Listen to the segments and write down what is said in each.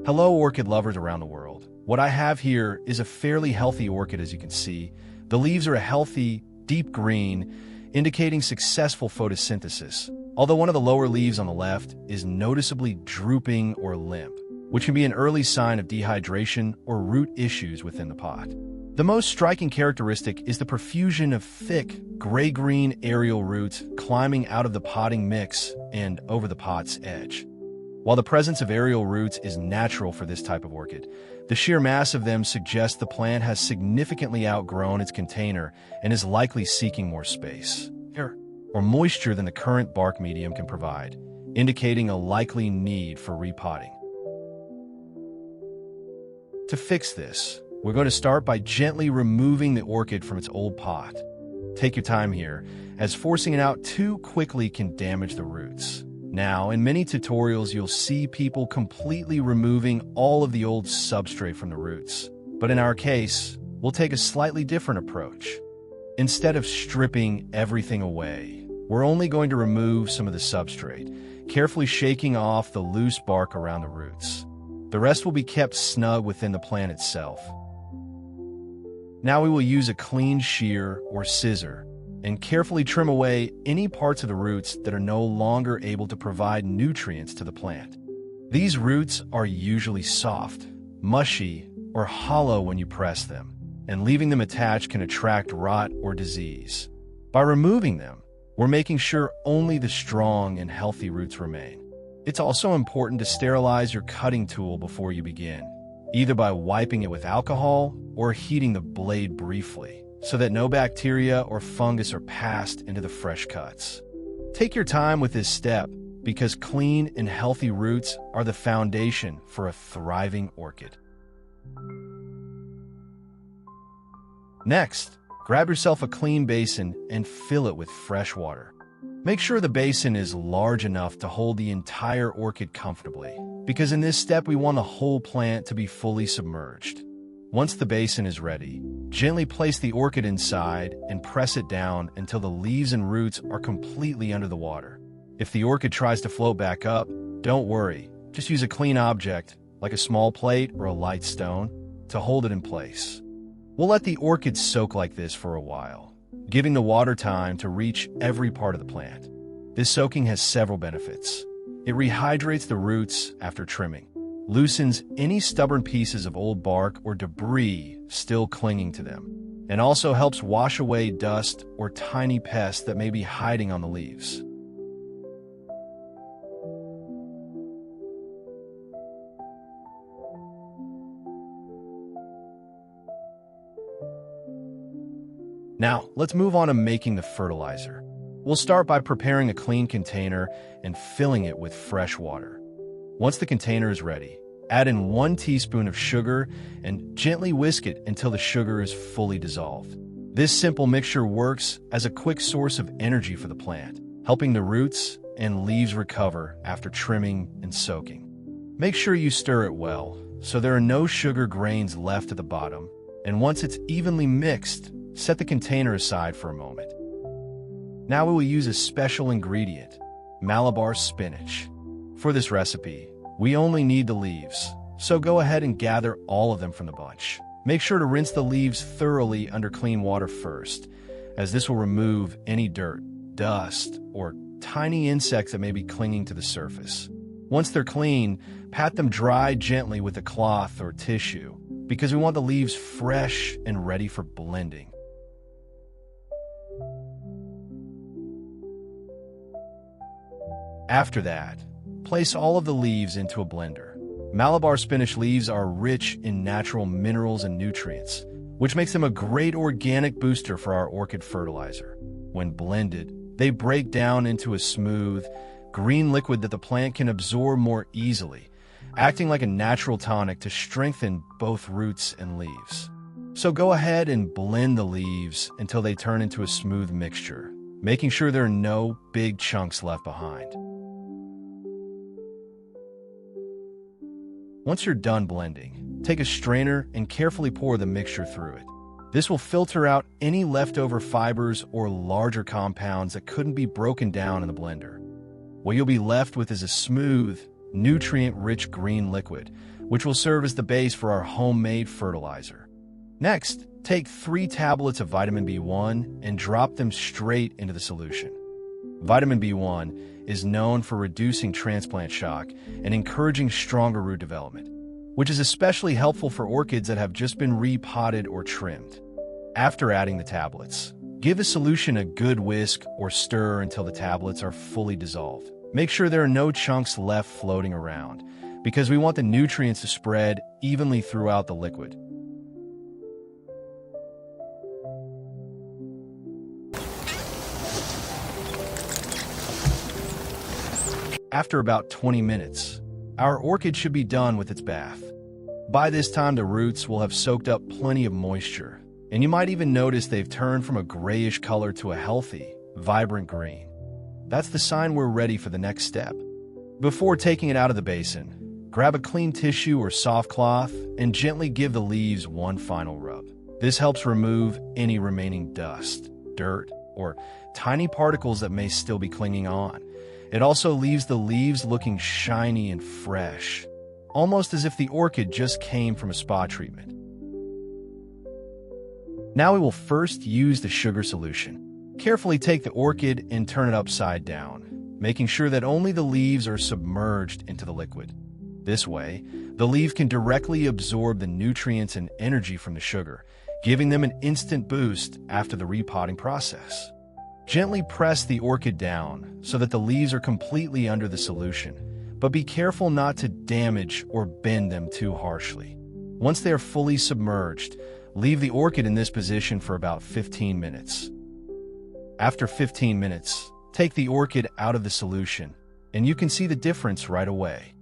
Hello, orchid lovers around the world. What I have here is a fairly healthy orchid, as you can see. The leaves are a healthy, deep green, indicating successful photosynthesis, although one of the lower leaves on the left is noticeably drooping or limp, which can be an early sign of dehydration or root issues within the pot. The most striking characteristic is the profusion of thick, gray-green aerial roots climbing out of the potting mix and over the pot's edge. While the presence of aerial roots is natural for this type of orchid, the sheer mass of them suggests the plant has significantly outgrown its container and is likely seeking more space, air, or moisture than the current bark medium can provide, indicating a likely need for repotting. To fix this, we're going to start by gently removing the orchid from its old pot. Take your time here, as forcing it out too quickly can damage the roots. Now, in many tutorials, you'll see people completely removing all of the old substrate from the roots. But in our case, we'll take a slightly different approach. Instead of stripping everything away, we're only going to remove some of the substrate, carefully shaking off the loose bark around the roots. The rest will be kept snug within the plant itself. Now we will use a clean shear or scissor and carefully trim away any parts of the roots that are no longer able to provide nutrients to the plant. These roots are usually soft, mushy, or hollow when you press them, and leaving them attached can attract rot or disease. By removing them, we're making sure only the strong and healthy roots remain. It's also important to sterilize your cutting tool before you begin, either by wiping it with alcohol or heating the blade briefly, so that no bacteria or fungus are passed into the fresh cuts. Take your time with this step, because clean and healthy roots are the foundation for a thriving orchid. Next, grab yourself a clean basin and fill it with fresh water. Make sure the basin is large enough to hold the entire orchid comfortably, because in this step we want the whole plant to be fully submerged. Once the basin is ready, gently place the orchid inside and press it down until the leaves and roots are completely under the water. If the orchid tries to float back up, don't worry. Just use a clean object, like a small plate or a light stone, to hold it in place. We'll let the orchid soak like this for a while, giving the water time to reach every part of the plant. This soaking has several benefits. It rehydrates the roots after trimming, loosens any stubborn pieces of old bark or debris still clinging to them, and also helps wash away dust or tiny pests that may be hiding on the leaves. Now, let's move on to making the fertilizer. We'll start by preparing a clean container and filling it with fresh water. Once the container is ready, add in 1 teaspoon of sugar and gently whisk it until the sugar is fully dissolved. This simple mixture works as a quick source of energy for the plant, helping the roots and leaves recover after trimming and soaking. Make sure you stir it well so there are no sugar grains left at the bottom, and once it's evenly mixed, set the container aside for a moment. Now we will use a special ingredient, Malabar spinach. For this recipe, we only need the leaves, so go ahead and gather all of them from the bunch. Make sure to rinse the leaves thoroughly under clean water first, as this will remove any dirt, dust, or tiny insects that may be clinging to the surface. Once they're clean, pat them dry gently with a cloth or tissue, because we want the leaves fresh and ready for blending. After that, place all of the leaves into a blender. Malabar spinach leaves are rich in natural minerals and nutrients, which makes them a great organic booster for our orchid fertilizer. When blended, they break down into a smooth, green liquid that the plant can absorb more easily, acting like a natural tonic to strengthen both roots and leaves. So go ahead and blend the leaves until they turn into a smooth mixture, making sure there are no big chunks left behind. Once you're done blending, take a strainer and carefully pour the mixture through it. This will filter out any leftover fibers or larger compounds that couldn't be broken down in the blender. What you'll be left with is a smooth, nutrient-rich green liquid, which will serve as the base for our homemade fertilizer. Next, take 3 tablets of vitamin B1 and drop them straight into the solution. Vitamin B1 is known for reducing transplant shock and encouraging stronger root development, which is especially helpful for orchids that have just been repotted or trimmed. After adding the tablets, give the solution a good whisk or stir until the tablets are fully dissolved. Make sure there are no chunks left floating around, because we want the nutrients to spread evenly throughout the liquid. After about 20 minutes, our orchid should be done with its bath. By this time, the roots will have soaked up plenty of moisture, and you might even notice they've turned from a grayish color to a healthy, vibrant green. That's the sign we're ready for the next step. Before taking it out of the basin, grab a clean tissue or soft cloth and gently give the leaves one final rub. This helps remove any remaining dust, dirt, or tiny particles that may still be clinging on. It also leaves the leaves looking shiny and fresh, almost as if the orchid just came from a spa treatment. Now we will first use the sugar solution. Carefully take the orchid and turn it upside down, making sure that only the leaves are submerged into the liquid. This way, the leaf can directly absorb the nutrients and energy from the sugar, giving them an instant boost after the repotting process. Gently press the orchid down so that the leaves are completely under the solution, but be careful not to damage or bend them too harshly. Once they are fully submerged, leave the orchid in this position for about 15 minutes. After 15 minutes, take the orchid out of the solution, and you can see the difference right away.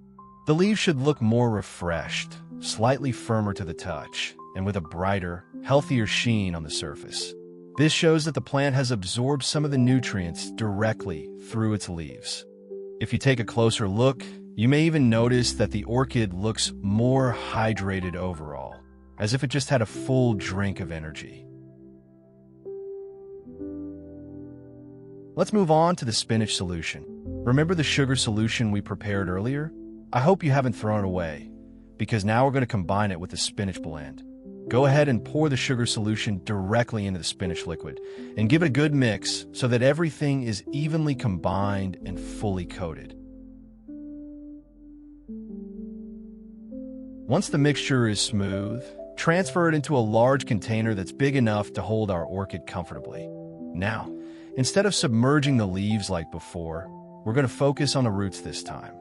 The leaves should look more refreshed, slightly firmer to the touch, and with a brighter, healthier sheen on the surface. This shows that the plant has absorbed some of the nutrients directly through its leaves. If you take a closer look, you may even notice that the orchid looks more hydrated overall, as if it just had a full drink of energy. Let's move on to the spinach solution. Remember the sugar solution we prepared earlier? I hope you haven't thrown it away, because now we're going to combine it with the spinach blend. Go ahead and pour the sugar solution directly into the spinach liquid and give it a good mix so that everything is evenly combined and fully coated. Once the mixture is smooth, transfer it into a large container that's big enough to hold our orchid comfortably. Now, instead of submerging the leaves like before, we're going to focus on the roots this time.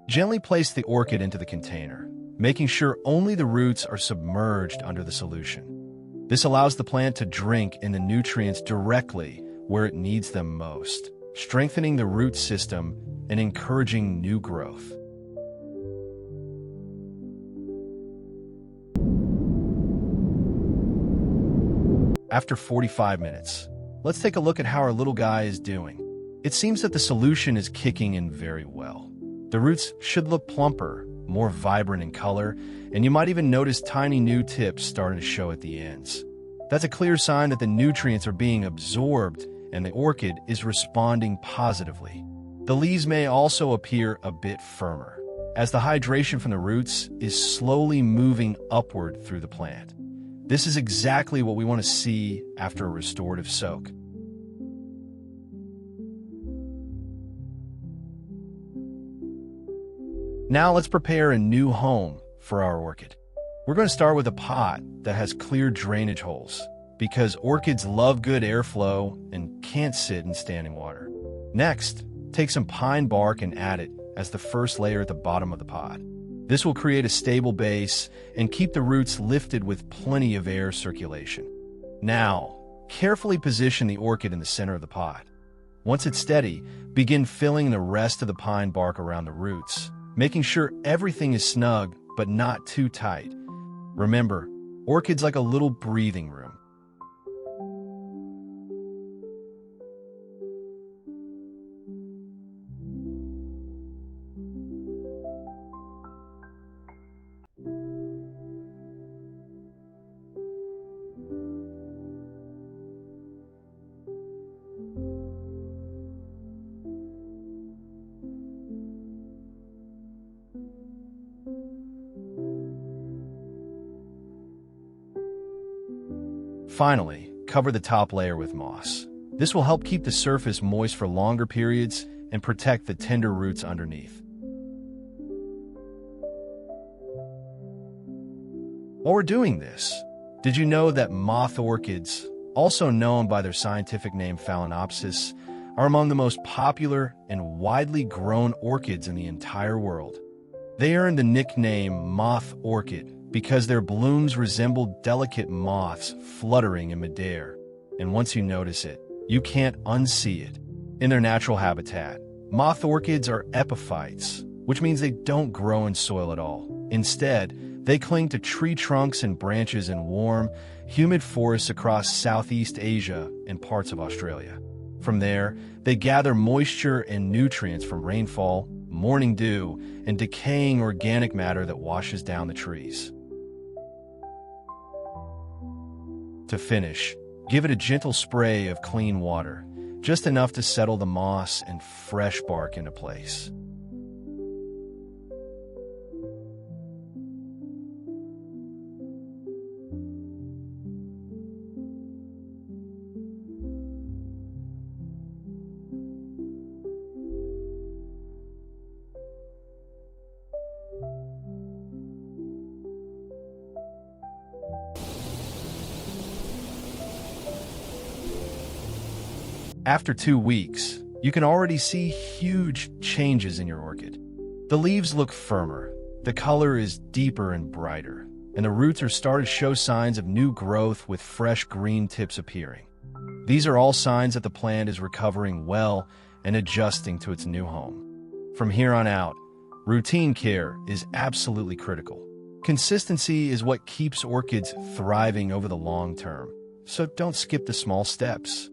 Gently place the orchid into the container, making sure only the roots are submerged under the solution. This allows the plant to drink in the nutrients directly where it needs them most, strengthening the root system and encouraging new growth. After 45 minutes, let's take a look at how our little guy is doing. It seems that the solution is kicking in very well. The roots should look plumper, more vibrant in color, and you might even notice tiny new tips starting to show at the ends. That's a clear sign that the nutrients are being absorbed and the orchid is responding positively. The leaves may also appear a bit firmer, as the hydration from the roots is slowly moving upward through the plant. This is exactly what we want to see after a restorative soak. Now let's prepare a new home for our orchid. We're going to start with a pot that has clear drainage holes, because orchids love good airflow and can't sit in standing water. Next, take some pine bark and add it as the first layer at the bottom of the pot. This will create a stable base and keep the roots lifted with plenty of air circulation. Now, carefully position the orchid in the center of the pot. Once it's steady, begin filling the rest of the pine bark around the roots, making sure everything is snug but not too tight. Remember, orchids like a little breathing room. Finally, cover the top layer with moss. This will help keep the surface moist for longer periods and protect the tender roots underneath. While we're doing this, did you know that moth orchids, also known by their scientific name Phalaenopsis, are among the most popular and widely grown orchids in the entire world? They earned the nickname moth orchid because their blooms resemble delicate moths fluttering in midair, and once you notice it, you can't unsee it. In their natural habitat, moth orchids are epiphytes, which means they don't grow in soil at all. Instead, they cling to tree trunks and branches in warm, humid forests across Southeast Asia and parts of Australia. From there, they gather moisture and nutrients from rainfall, morning dew, and decaying organic matter that washes down the trees. To finish, give it a gentle spray of clean water, just enough to settle the moss and fresh bark into place. After 2 weeks, you can already see huge changes in your orchid. The leaves look firmer, the color is deeper and brighter, and the roots are starting to show signs of new growth with fresh green tips appearing. These are all signs that the plant is recovering well and adjusting to its new home. From here on out, routine care is absolutely critical. Consistency is what keeps orchids thriving over the long term, so don't skip the small steps.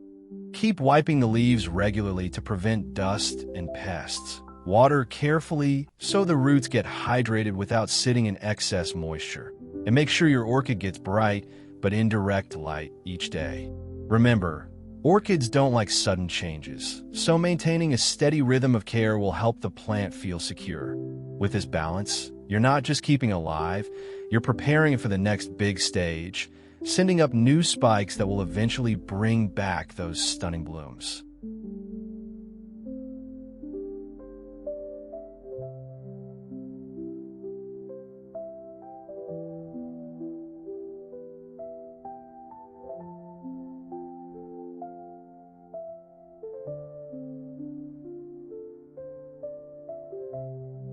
Keep wiping the leaves regularly to prevent dust and pests. Water carefully so the roots get hydrated without sitting in excess moisture. And make sure your orchid gets bright but indirect light each day. Remember, orchids don't like sudden changes, so maintaining a steady rhythm of care will help the plant feel secure. With this balance, you're not just keeping alive, you're preparing it for the next big stage, sending up new spikes that will eventually bring back those stunning blooms.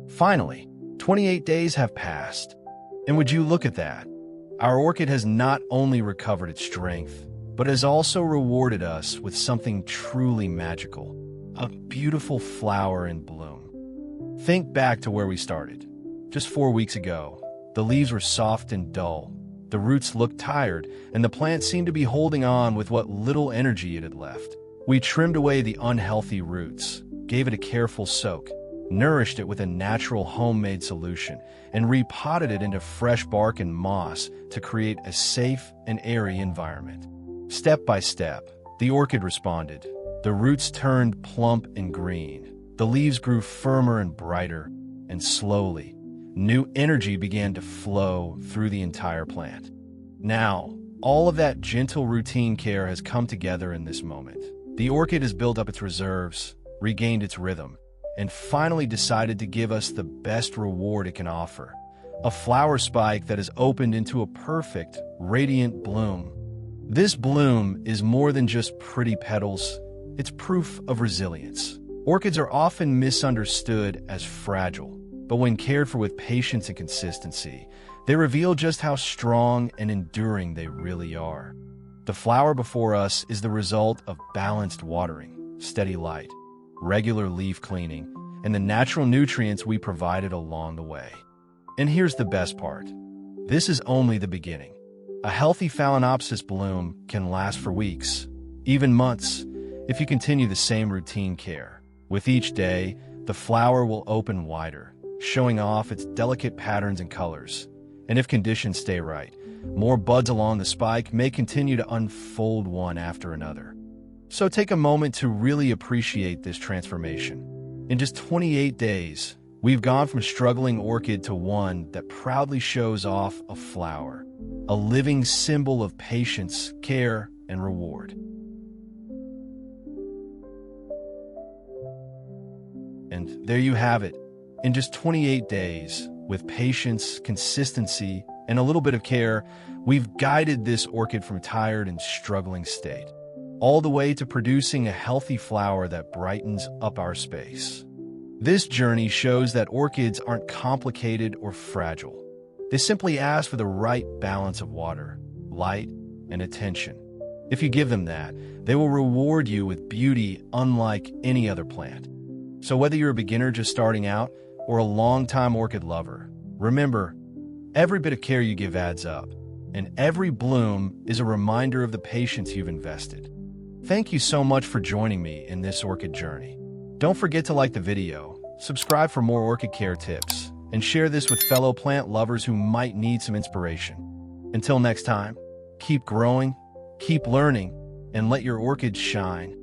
Finally, 28 days have passed, and would you look at that? Our orchid has not only recovered its strength, but has also rewarded us with something truly magical, a beautiful flower in bloom. Think back to where we started. Just 4 weeks ago, the leaves were soft and dull, the roots looked tired, and the plant seemed to be holding on with what little energy it had left. We trimmed away the unhealthy roots, gave it a careful soak, nourished it with a natural homemade solution, and repotted it into fresh bark and moss to create a safe and airy environment. Step by step, the orchid responded. The roots turned plump and green. The leaves grew firmer and brighter, and slowly, new energy began to flow through the entire plant. Now, all of that gentle routine care has come together in this moment. The orchid has built up its reserves, regained its rhythm, and finally decided to give us the best reward it can offer, a flower spike that has opened into a perfect, radiant bloom. This bloom is more than just pretty petals, it's proof of resilience. Orchids are often misunderstood as fragile, but when cared for with patience and consistency, they reveal just how strong and enduring they really are. The flower before us is the result of balanced watering, steady light, regular leaf cleaning, and the natural nutrients we provided along the way. And here's the best part. This is only the beginning. A healthy Phalaenopsis bloom can last for weeks, even months, if you continue the same routine care. With each day, the flower will open wider, showing off its delicate patterns and colors. And if conditions stay right, more buds along the spike may continue to unfold one after another. So take a moment to really appreciate this transformation. In just 28 days, We've gone from struggling orchid to one that proudly shows off a flower, a living symbol of patience, care, and reward. And there you have it. In just 28 days, with patience, consistency, and a little bit of care, we've guided this orchid from tired and struggling state, all the way to producing a healthy flower that brightens up our space. This journey shows that orchids aren't complicated or fragile. They simply ask for the right balance of water, light, and attention. If you give them that, they will reward you with beauty unlike any other plant. So whether you're a beginner just starting out or a long-time orchid lover, remember, every bit of care you give adds up, and every bloom is a reminder of the patience you've invested. Thank you so much for joining me in this orchid journey. Don't forget to like the video, subscribe for more orchid care tips, and share this with fellow plant lovers who might need some inspiration. Until next time, keep growing, keep learning, and let your orchids shine.